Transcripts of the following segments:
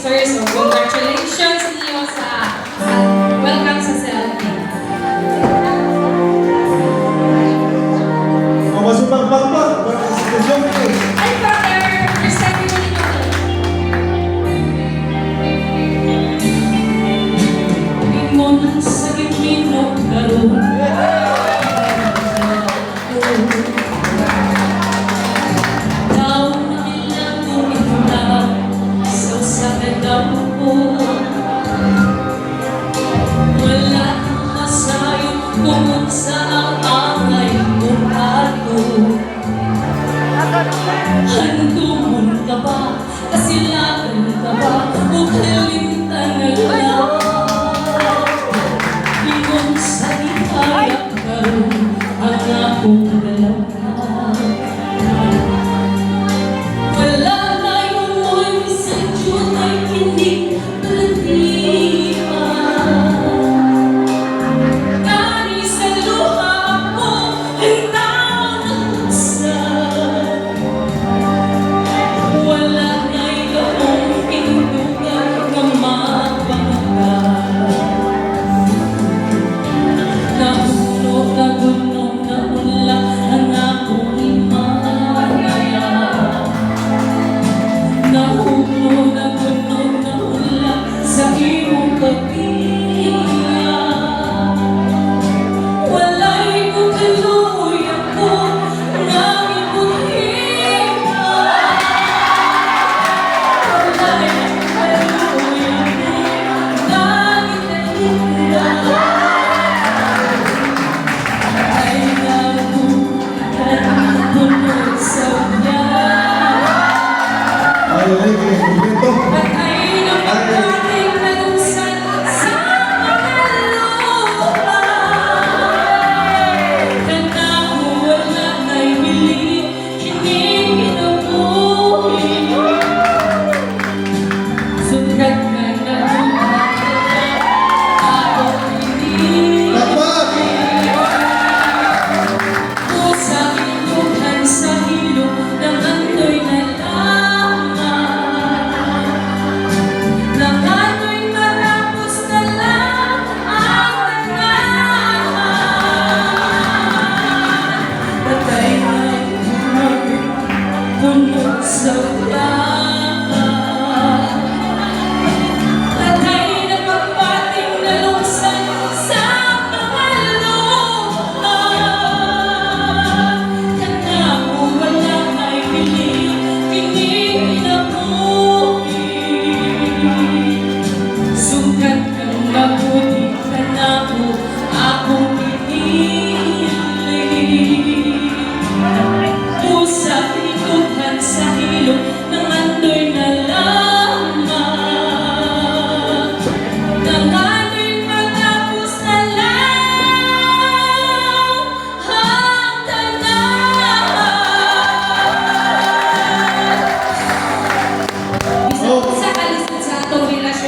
sir. So, congratulations niyo sa welcome sa selfie. Masipag pa. Ay, brother! First time mo dito. Di mo nang sakit mo karoon. Daw na nilang umitlap sa sakit ako. Wala kang masayang kung saan ang angay mo ato. Handumon ka ba? Kasilagan ka ba? O kalimtan na lang? Ingon sa ihayag karoon ang akong dalawa. Wala na yung mo'y misadyo ay hindi palagian. Kani sa luha ako ay tao ng saan. Wala na ikaong pindugan na mapangkat. Nahulog na gunong na ula ang akong imanaya. Nahulog na gunong na ula sa iyong kapiya. Wala'y kukaluy ako ng ibuhiya.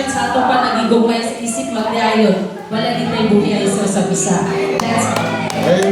Sa ato pa nagigugay sa isip magdayon. Wala din tayo buhay sa usap-isa. That's all.